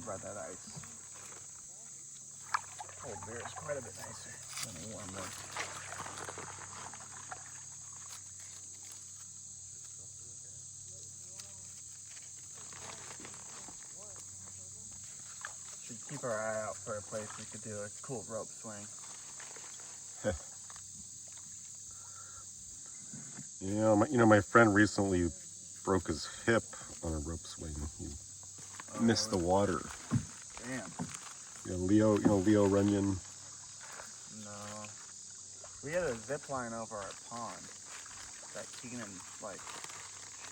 about that ice. Cold beer is quite a bit nicer than a warm one. Should keep our eye out for a place we could do a cool rope swing. Yeah, my friend recently broke his hip on a rope swing. He missed the water. Damn. Leo Runyon. No. We had a zip line over our pond that Keenan,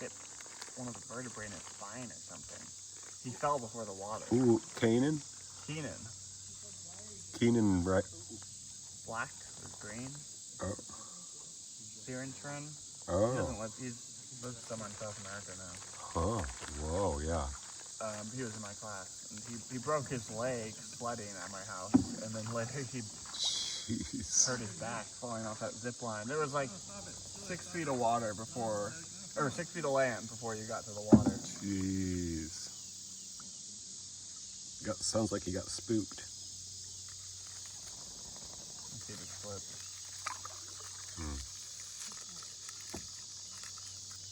hit one of the vertebrae in his spine or something. He fell before the water. Ooh, Keenan, right? Black or green. Oh. Ciaran. Oh. He doesn't live, he lives somewhere in South America now. Huh. Whoa, yeah. He was in my class, and he broke his leg sledding at my house, and then later he hurt his back falling off that zip line. There was 6 feet of water before, or 6 feet of land before you got to the water. Jeez. Sounds like he got spooked. Let's see if it slipped.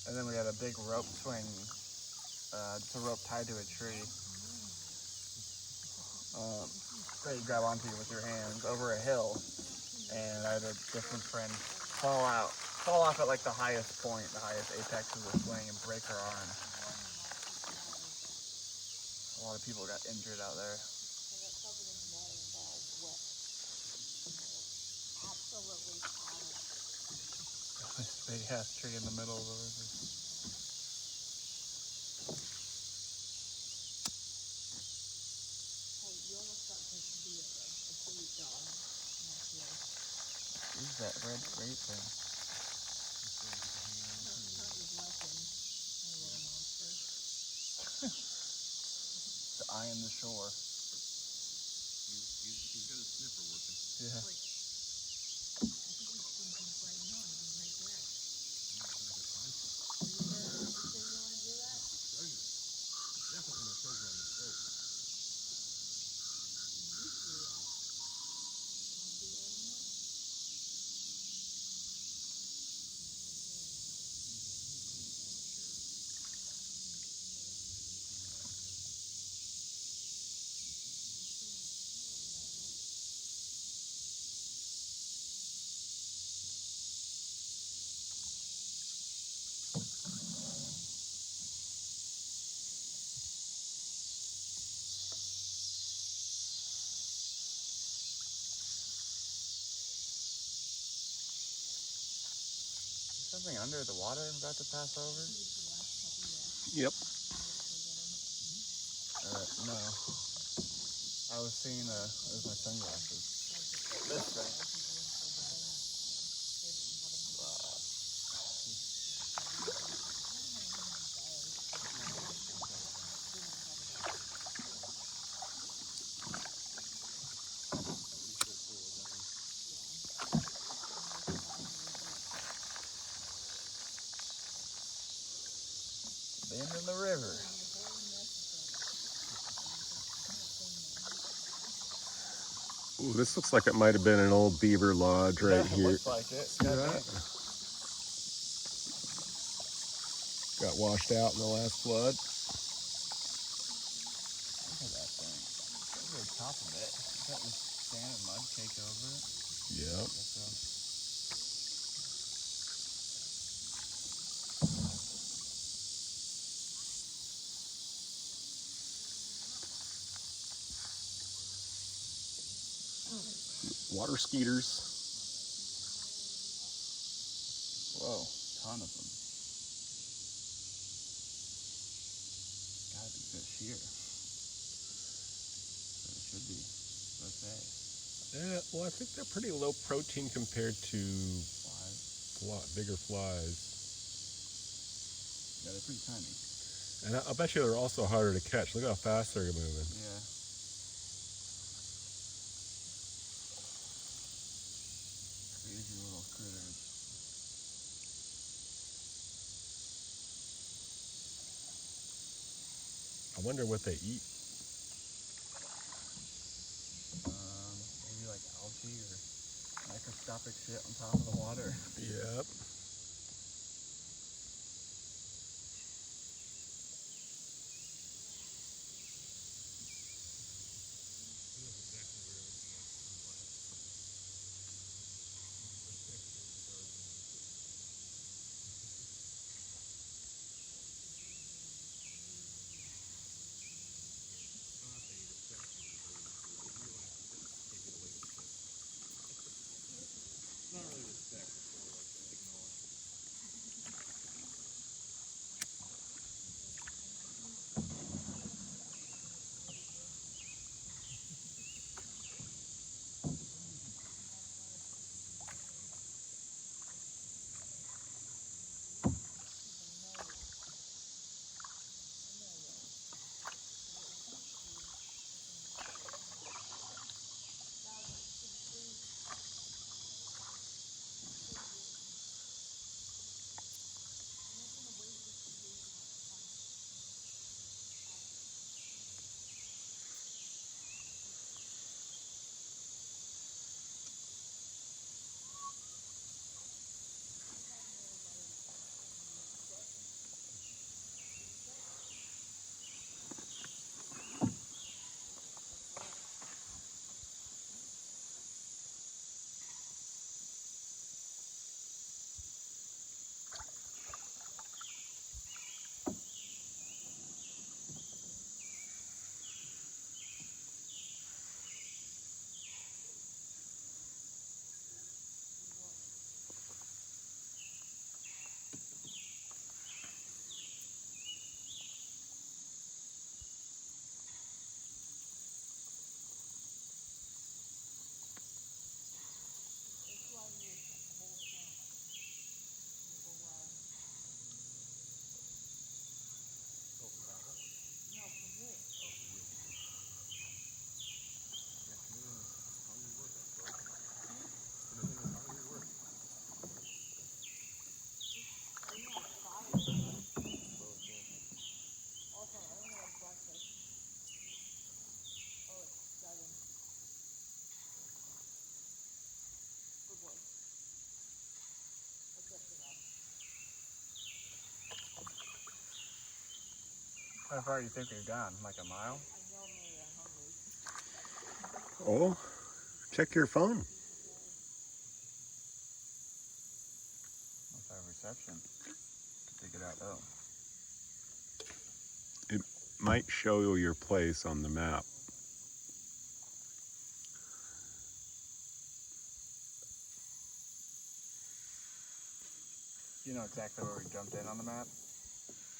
And then we had a big rope swing, just a rope tied to a tree. That you grab onto with your hands over a hill. And I had a different friend fall off at the highest point, the highest apex of the swing, and break her arm. A lot of people got injured out there. This big ass tree in the middle of the river. What is that red grape thing? The eye in the shore. He's got a sniffer working. Yeah. Something under the water I'm about to pass over? Yep. No. I was seeing, there's my sunglasses. This thing. Bend in the river. Ooh, this looks like it might have been an old beaver lodge right here. Looks like it. See that? Got washed out in the last flood. Look at that thing. Look at the top of it. Got this sand and mud caked over it. Yep. Water skeeters. Whoa, ton of them. Gotta be fish here. So it should be, let's say. Yeah, well, I think they're pretty low protein compared to bigger flies. Yeah, they're pretty tiny. And I bet you they're also harder to catch. Look how fast they're moving. Yeah. Crazy little critters. I wonder what they eat. algae or microscopic shit on top of the water. Yep. How far do you think we've gone? Like a mile? Oh, check your phone. What's our reception? Figure it out though. It might show you your place on the map. You know exactly where we jumped in on the map?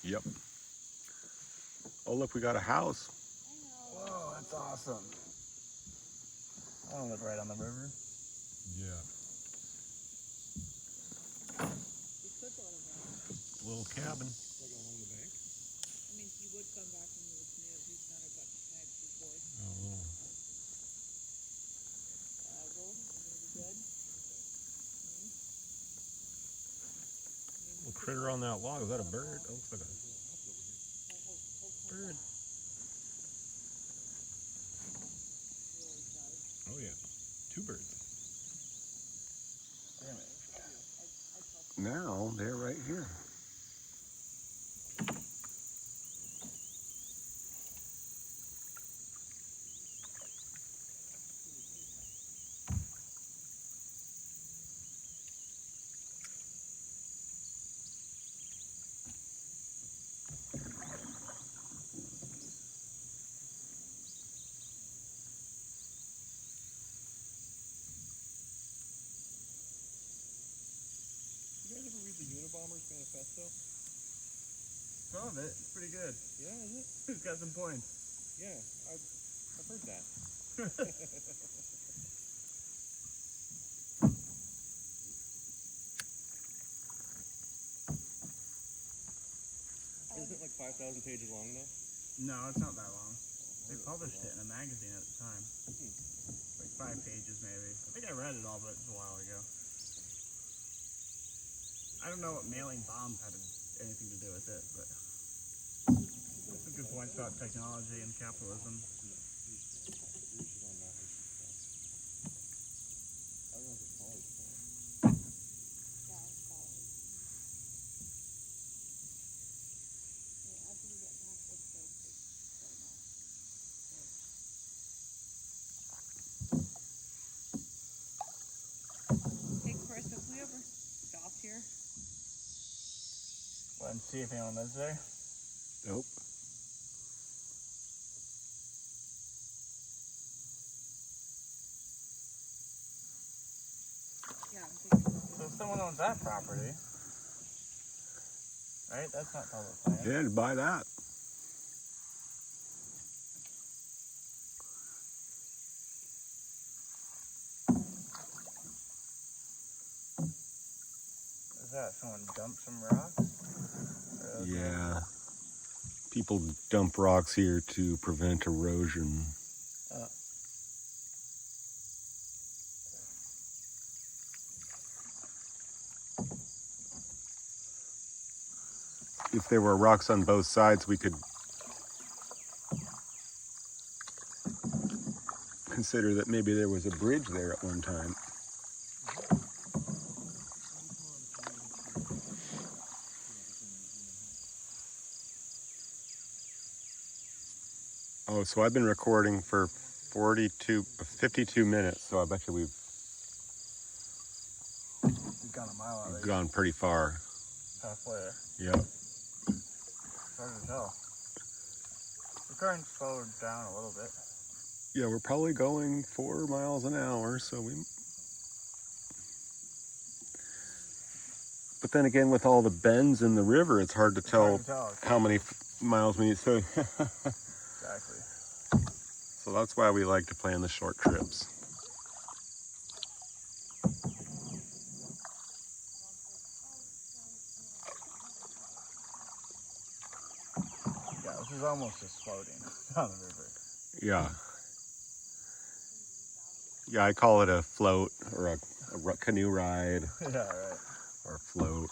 Yep. Oh, look, we got a house. Whoa, that's awesome. I want to live right on the river. Yeah. We could go to that. Little cabin. Like along the bank? I mean, he would come back into the canoe. He's done it a bunch of times before. Oh. Go, it'll be good. Little critter on that log. Is that a bird? Oh, looks like a bird. Oh, yeah. Two birds. Damn it. Now they're right here. You guys ever read the Unabomber's Manifesto? Some of it. It's pretty good. Yeah, is it? It's got some points. Yeah, I've heard that. Isn't it like 5,000 pages long though? No, it's not that long. They published it in a magazine at the time. Like 5 pages maybe. I think I read it all, but it was a while ago. I don't know what mailing bombs had anything to do with it, but there's some good points about technology and capitalism. and see if anyone lives there? Nope. Yeah, I'm thinking. So if someone owns that property, right? That's not public land. Yeah, to buy that. Is that someone dumped some rocks? Or is it- Yeah. People dump rocks here to prevent erosion. If there were rocks on both sides, we could consider that maybe there was a bridge there at one time. Oh, so I've been recording for 52 minutes, so I bet you we've You've gone a mile already. gone pretty far. Halfway. Yep. It's hard to tell. The current slowed down a little bit. Yeah, we're probably going 4 miles an hour, so we... But then again, with all the bends in the river, it's hard to tell Hard to tell. how many miles we need. So, Exactly. so that's why we like to plan the short trips. Yeah, this is almost just floating down the river. Yeah. Yeah, I call it a float or a canoe ride Yeah, right. or a float.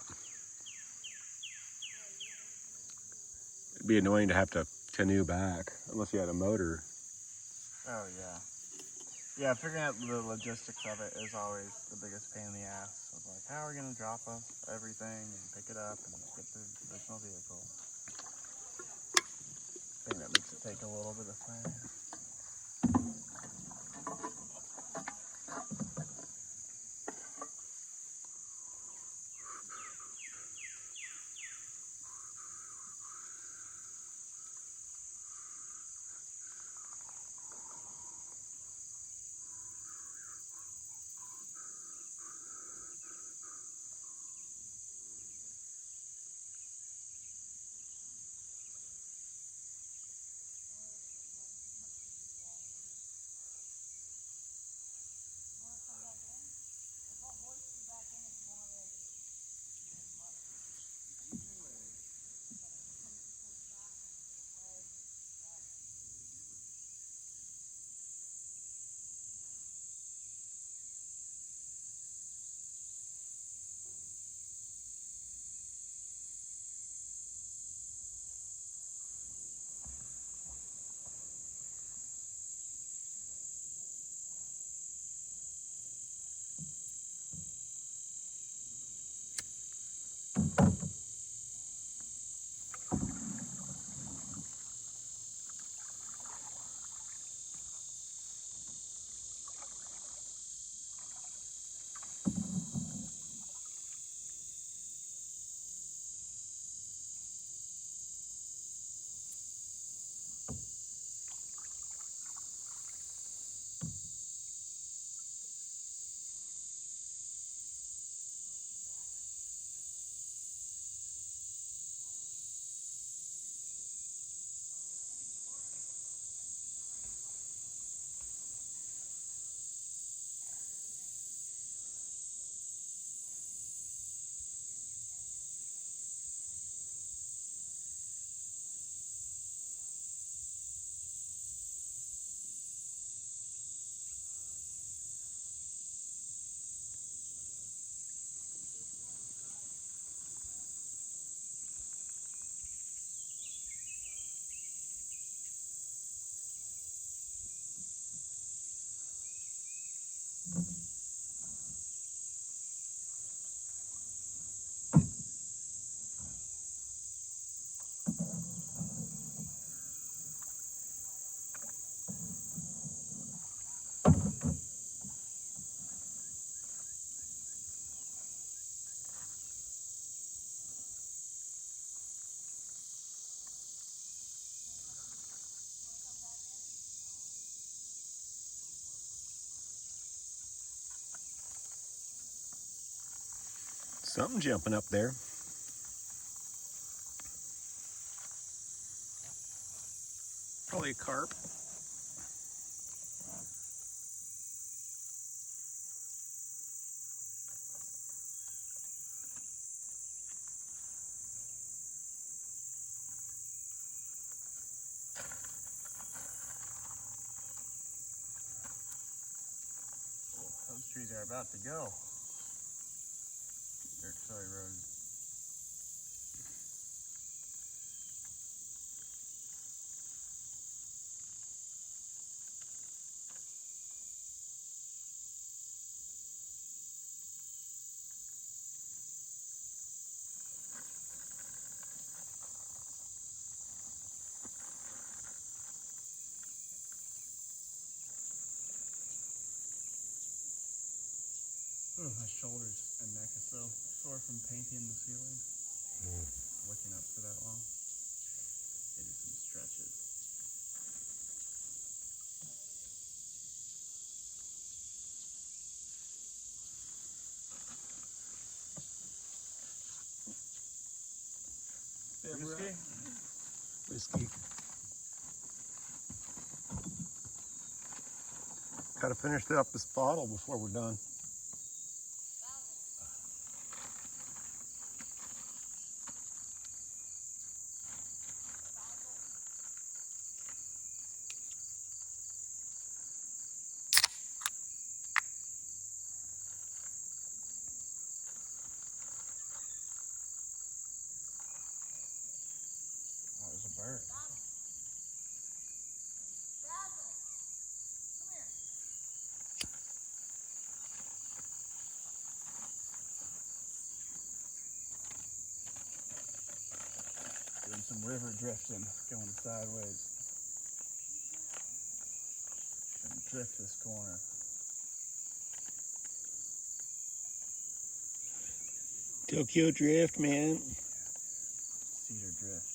It'd be annoying to have to canoe back unless you had a motor. Oh, yeah. Yeah, figuring out the logistics of it is always the biggest pain in the ass. Of like, how are we going to drop off everything and pick it up and get the original vehicle? Thing that makes it take a little bit of planning. Something jumping up there. Probably a carp. Those trees are about to go. Dirt soy road. Oh, my shoulders and neck is so sore from painting the ceiling. Looking up for that long. Maybe some stretches. Whiskey? Whiskey. Gotta finish up this bottle before we're done. Oh, there's a bird. Doing some river drifting, going sideways. And drift this corner. Tokyo Drift, man. Cedar drift.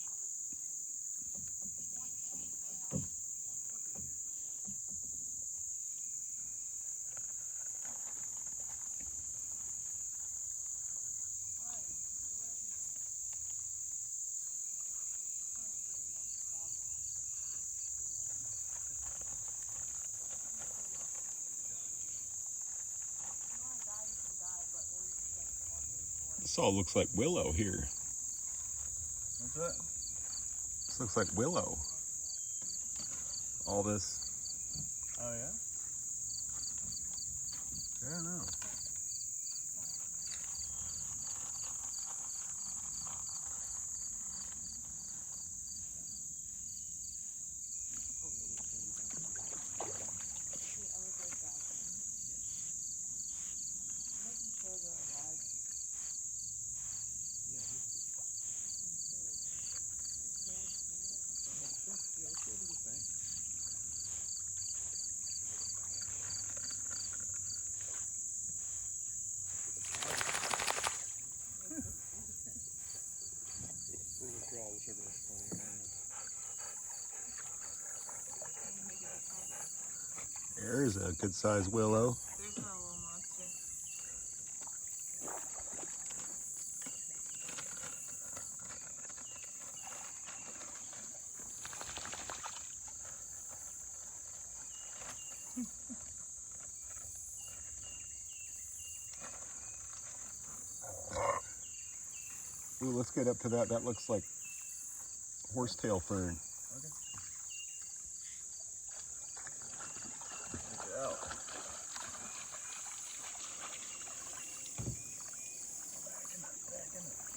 This all looks like willow here. What's that? This looks like willow. All this. Oh yeah? I don't know. We'll withdraw whichever is funny. There's a good sized willow. There's no little monster. Ooh, let's get up to that. That looks like horsetail fern. Okay. Check it out. Backing up.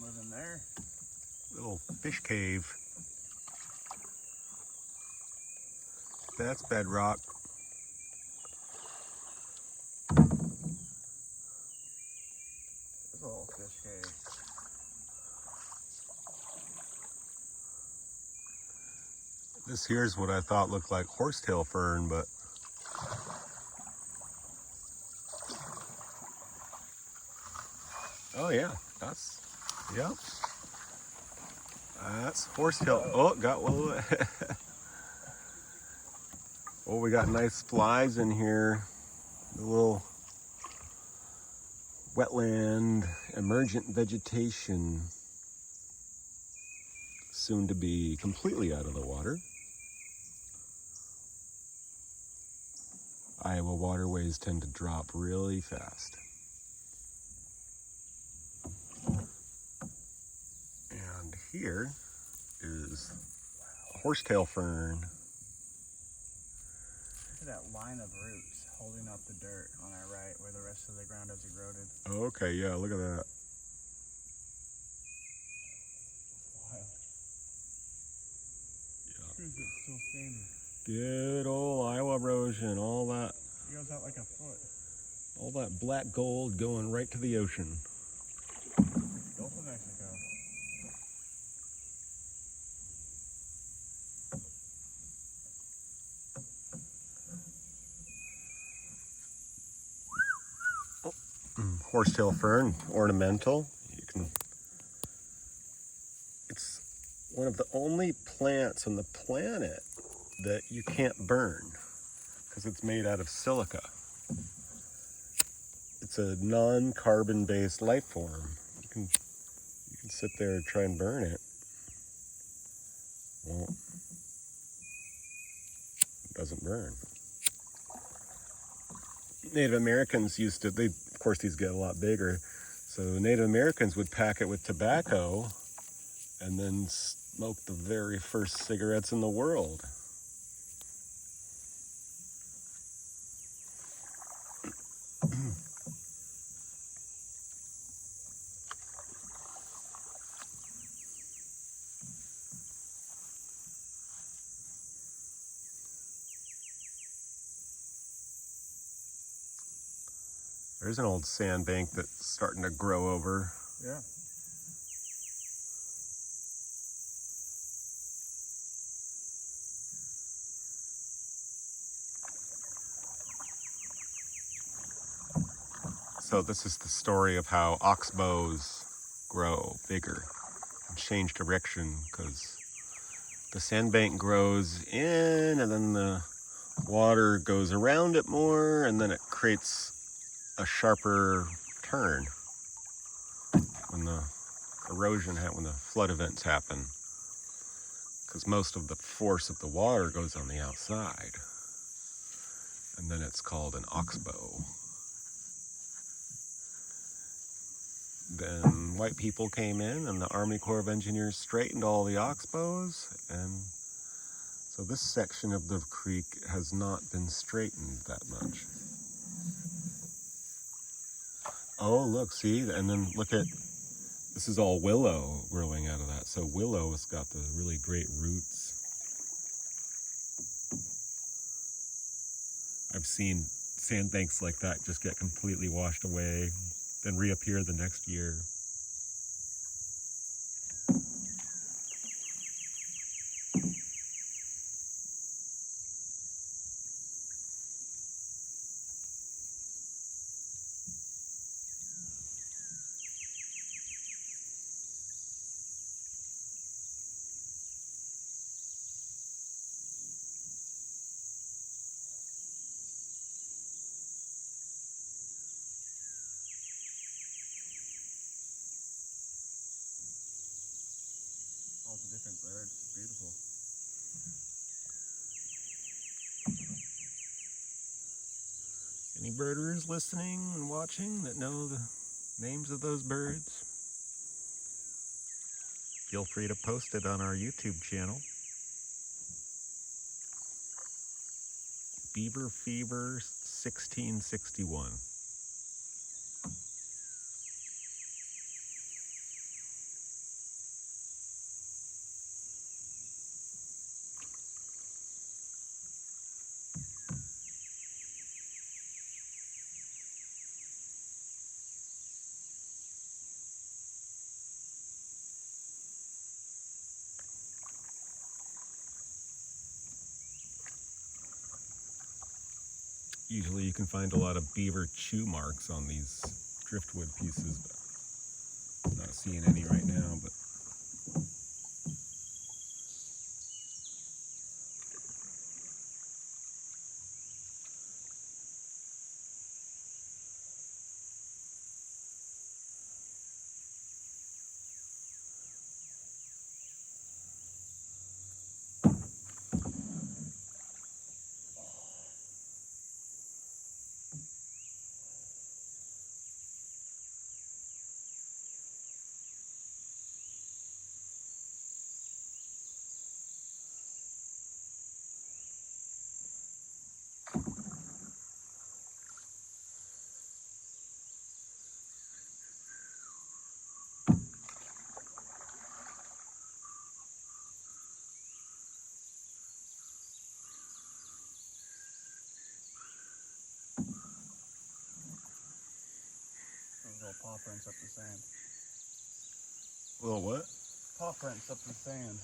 Living there. Little fish cave. That's bedrock. There's a little fish cave. This here's what I thought looked like horsetail fern, but oh yeah, yep. That's horsetail. Oh, got one. Oh, we got nice flies in here. A little wetland, emergent vegetation, soon to be completely out of the water. Iowa waterways tend to drop really fast. And here is horsetail fern. Look at that line of roots holding up the dirt on our right where the rest of the ground is eroded. Oh, okay, yeah, look at that. Wild. Yeah. Is it still standing? Good old Iowa erosion, all that. It goes out like a foot. All that black gold going right to the ocean. Gulf of Mexico. Horsetail fern, ornamental. It's one of the only plants on the planet that you can't burn because it's made out of silica. It's a non-carbon based life form. You can sit there and try and burn it. Well, it doesn't burn. Native Americans used to, of course these get a lot bigger, so Native Americans would pack it with tobacco and then smoke the very first cigarettes in the world. There's an old sandbank that's starting to grow over. Yeah. So this is the story of how oxbows grow bigger and change direction, because the sandbank grows in and then the water goes around it more, and then it creates a sharper turn when the erosion when the flood events happen, because most of the force of the water goes on the outside, and then it's called an oxbow. Then white people came in and the Army Corps of Engineers straightened all the oxbows, and so this section of the creek has not been straightened that much. Oh, look, see? And then look at, this is all willow growing out of that. So willow has got the really great roots. I've seen sandbanks like that just get completely washed away, then reappear the next year. All the different birds. It's beautiful. Any birders listening and watching that know the names of those birds? Feel free to post it on our YouTube channel. Beaver Fever 1661. Usually you can find a lot of beaver chew marks on these driftwood pieces, but I'm not seeing any right now. But Those little paw prints up the sand. well, what? Paw prints up the sand.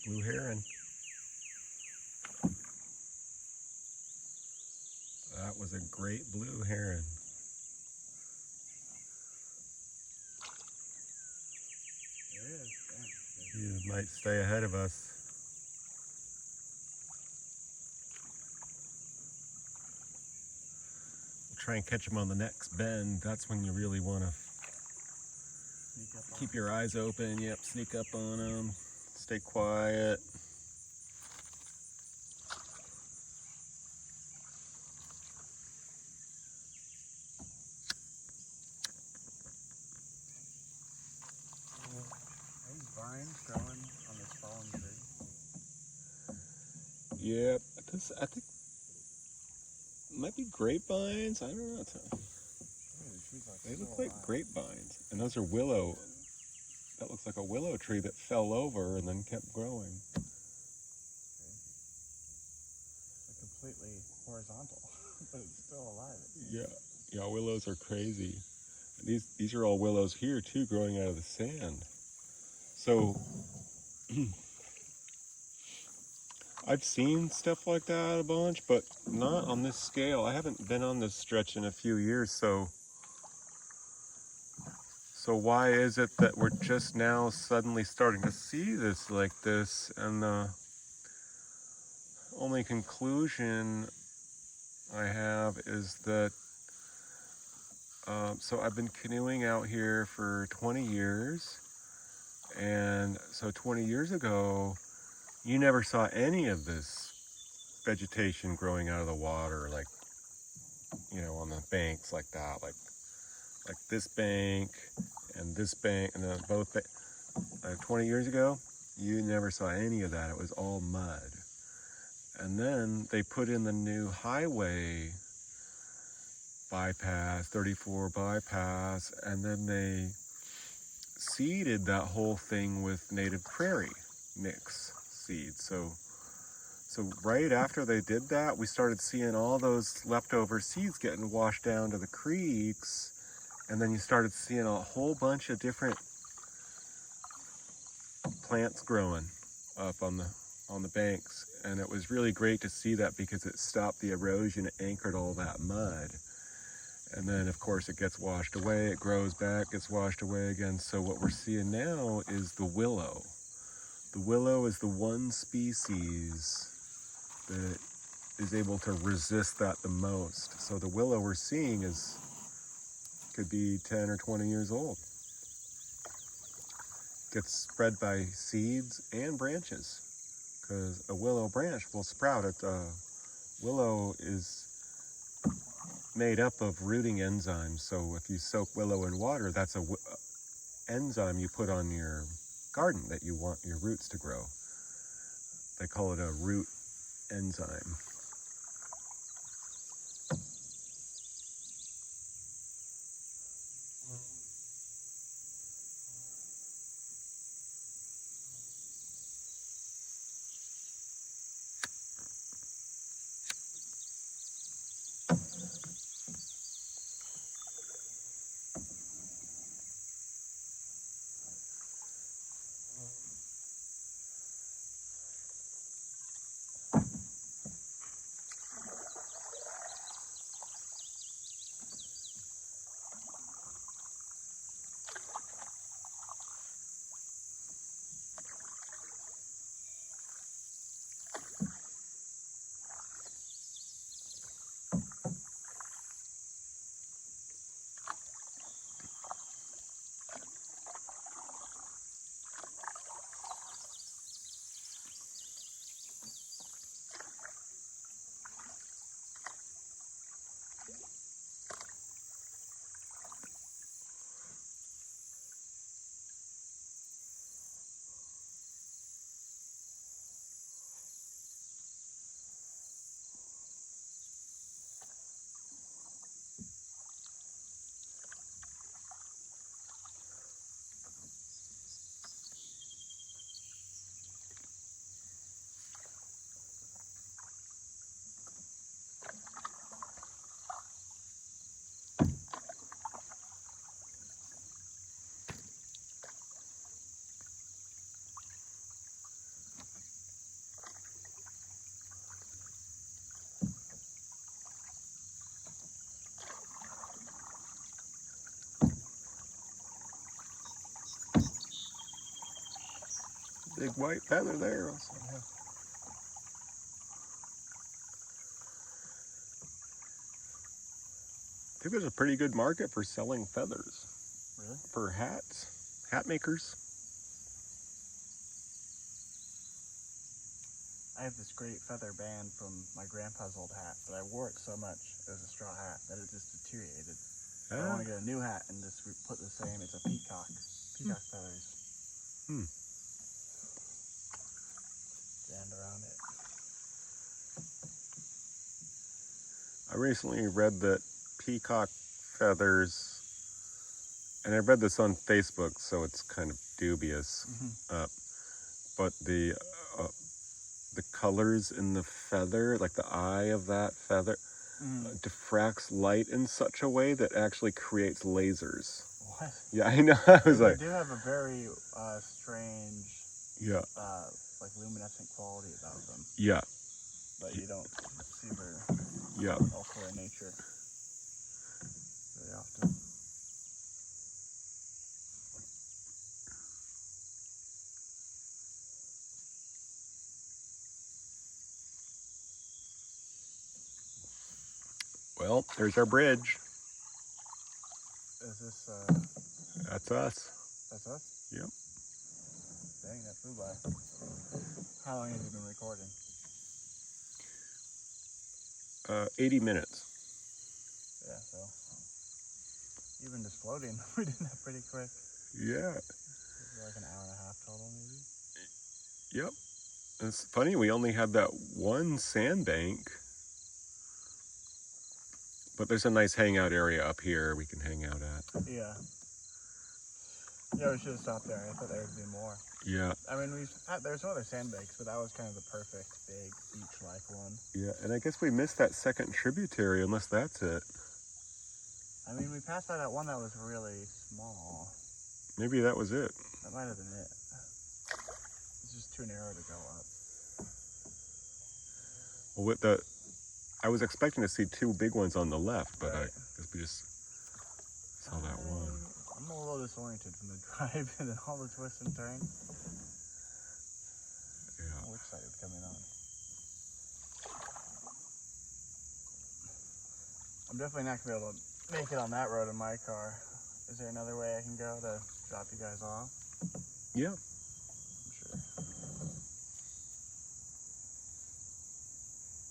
Blue heron. That was a great blue heron. There it is. Damn. You might stay ahead of us. We'll try and catch him on the next bend. That's when you really want to Sneak up on keep your eyes open. Yep, sneak up on him. Stay quiet. These vines growing on this fallen tree. Yep, I think might be grapevines. I don't know. Yeah, the trees are They still look like alive. grapevines, and those are willow. That looks like a willow tree that fell over and then kept growing. They're completely horizontal, but it's still alive. Yeah, willows are crazy. These are all willows here too, growing out of the sand. So I've seen stuff like that a bunch, but not on this scale. I haven't been on this stretch in a few years, so why is it that we're just now suddenly starting to see this like this? And the only conclusion I have is that so I've been canoeing out here for 20 years, and so 20 years ago, you never saw any of this vegetation growing out of the water, like, you know, on the banks like that, like this bank, and then both. 20 years ago, you never saw any of that. It was all mud. And then they put in the new highway bypass, 34 bypass, and then they seeded that whole thing with native prairie mix seeds. So right after they did that, we started seeing all those leftover seeds getting washed down to the creeks, and then you started seeing a whole bunch of different plants growing up on the banks, and it was really great to see that because it stopped the erosion, it anchored all that mud. And then of course it gets washed away, it grows back, gets washed away again. So what we're seeing now is the willow. The willow is the one species that is able to resist that the most. So the willow we're seeing could be 10 or 20 years old. Gets spread by seeds and branches, because a willow branch will sprout. Willow is made up of rooting enzymes. So if you soak willow in water, that's a enzyme you put on your garden that you want your roots to grow. They call it a root enzyme. Big white feather there. Also. Yeah. I think there's a pretty good market for selling feathers. Really? For hats. Hat makers. I have this great feather band from my grandpa's old hat, but I wore it so much, it was a straw hat, that it just deteriorated. So I want to get a new hat and just put the same, it's a peacock feathers. Stand around it. I recently read that peacock feathers, and I read this on Facebook, so it's kind of dubious, but the colors in the feather, like the eye of that feather, diffracts light in such a way that actually creates lasers. What? Yeah, I know. I was like, They do have a very strange, yeah, like luminescent quality about them. yeah, But you don't see their yeah. elsewhere in nature very often. Well, there's our bridge. Is this, That's us. that's us? Yep. Dang, that flew by. How long have you been recording? 80 minutes. Yeah, so. Even just floating, we did that pretty quick. Yeah. Like an hour and a half total, maybe? Yep. It's funny, we only had that one sandbank. But there's a nice hangout area up here we can hang out at. Yeah. Yeah, we should have stopped there. I thought there would be more. Yeah. I mean, there's some other sandbanks, but that was kind of the perfect big beach-like one. Yeah, and I guess we missed that second tributary, unless that's it. I mean, we passed by that one that was really small. Maybe that was it. That might have been it. It's just too narrow to go up. Well, I was expecting to see two big ones on the left, but Right. I guess we just saw that one. I'm a little disoriented from the drive and then all the twists and turns. Yeah. Which side is coming on? I'm definitely not going to be able to make it on that road in my car. Is there another way I can go to drop you guys off? Yeah. I'm sure.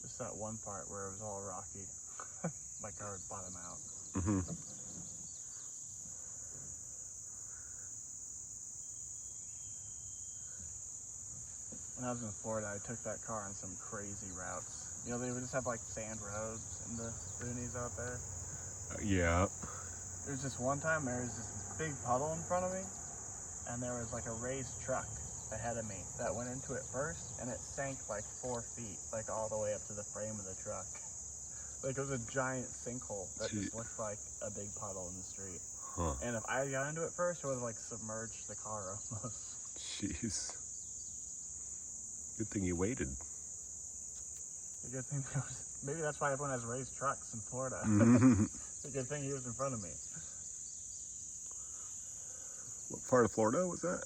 Just that one part where it was all rocky. My car would bottom out. Mm-hmm. When I was in Florida, I took that car on some crazy routes. You know, they would just have like sand roads in the boonies out there. Yeah. There was this one time there was this big puddle in front of me, and there was like a raised truck ahead of me that went into it first, and it sank like 4 feet, like all the way up to the frame of the truck. Like it was a giant sinkhole that just looked like a big puddle in the street. Huh. And if I got into it first, it would have like submerged the car almost. Jeez. Good thing you waited. The good thing maybe that's why everyone has raised trucks in Florida. Mm-hmm. The good thing he was in front of me. What part of Florida was that?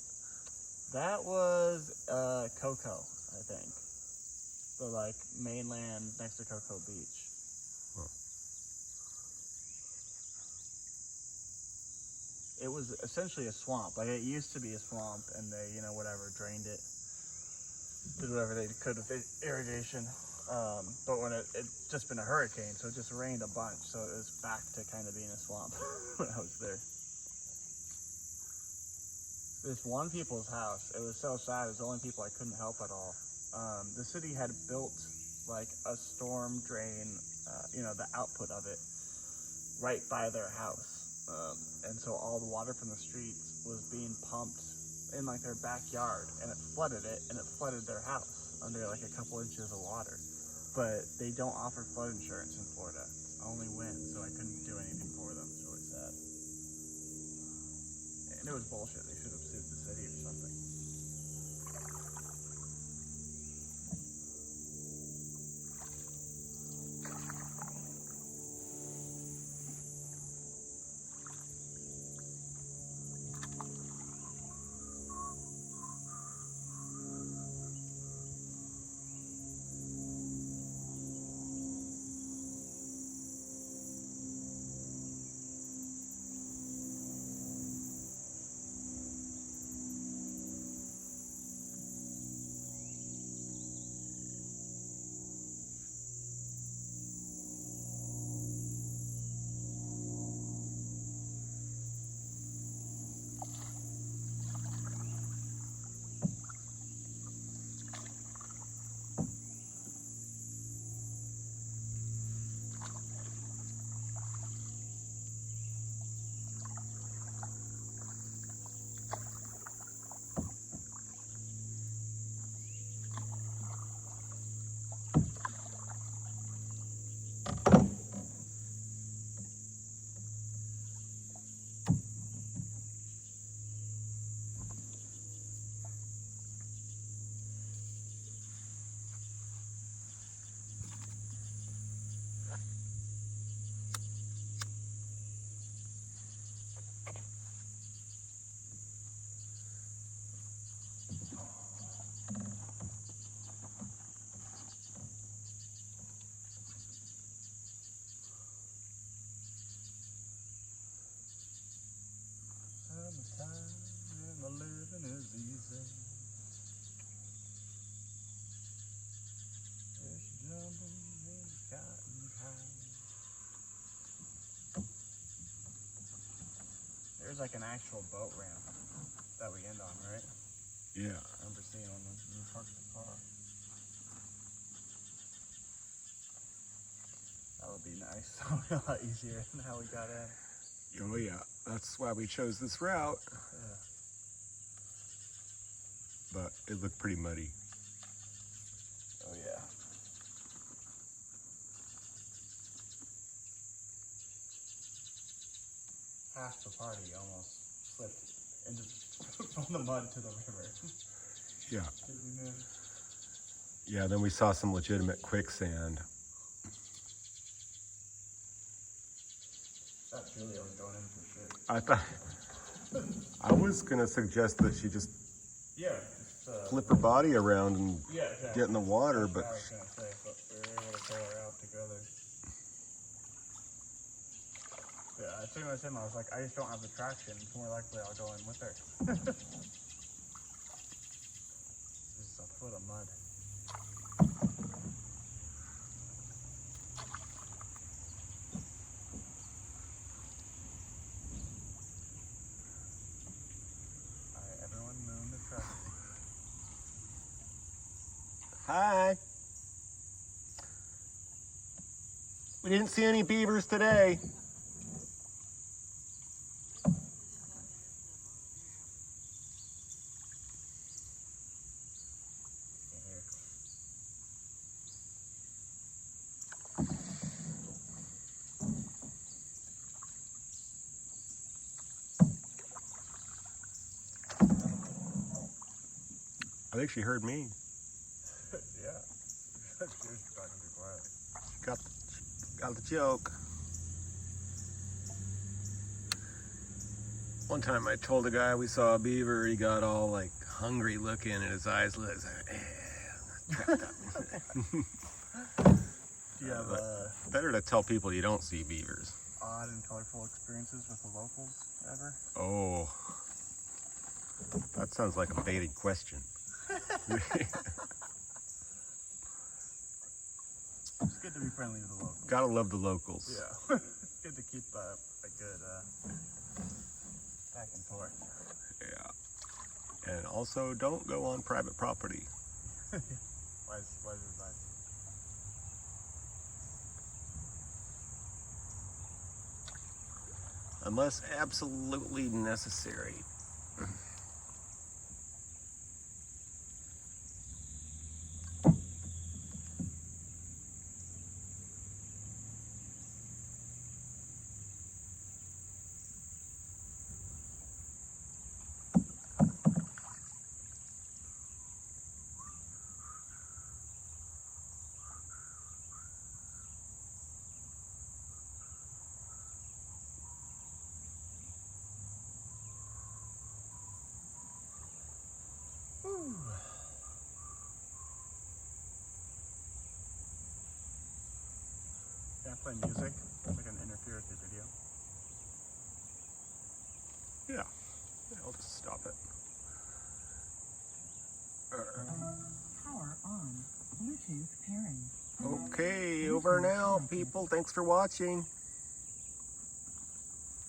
That was Cocoa, I think. So like mainland next to Cocoa Beach. Huh. It was essentially a swamp. Like it used to be a swamp, and they, you know, whatever, drained it, did whatever they could with irrigation. But when it just been a hurricane, so it just rained a bunch, so it was back to kind of being a swamp when I was there. This one people's house, it was so sad. It was the only people I couldn't help at all. The city had built like a storm drain, you know, the output of it, right by their house. And so all the water from the streets was being pumped in like their backyard, and it flooded it, and it flooded their house under like a couple inches of water. But they don't offer flood insurance in Florida. It's only wind, so I couldn't do anything for them. It's really sad. And it was bullshit. They should have sued the city or something. there's like an actual boat ramp that we end on, right? Yeah. I remember seeing one when we parked the car. That would be nice. That would be a lot easier than how we got in. Oh yeah, that's why we chose this route. Yeah. But it looked pretty muddy. Oh yeah. Half the party almost slipped into from the mud to the river. Yeah. Did we know? Yeah, then we saw some legitimate quicksand. That Julia was going in for shit. I thought I was gonna suggest that she just Yeah. flip her body around and Yeah, exactly. get in the water, That's but what I was gonna say, but we were able to pull her out together. Yeah, I was thinking with him, I was like, I just don't have the traction. It's more likely I'll go in with her. This is a foot of mud. Alright, everyone moon the truck. hi. We didn't see any beavers today. Can't hear. I think she heard me. Yeah. She was talking too quiet. Got the joke. One time I told a guy we saw a beaver, he got all like hungry looking and his eyes lit. He's like, Do you have better to tell people you don't see beavers. odd and colorful experiences with the locals ever? Oh, that sounds like a baited question. It's good to be friendly with the locals. Gotta love the locals. Yeah. It's good to keep a good back and forth. Yeah. And also, don't go on private property. Wise advice. Unless absolutely necessary. Can I play music? So I can interfere with your video. Yeah. I'll just stop it. Power on. Bluetooth pairing. Okay, over now, people. Thanks for watching.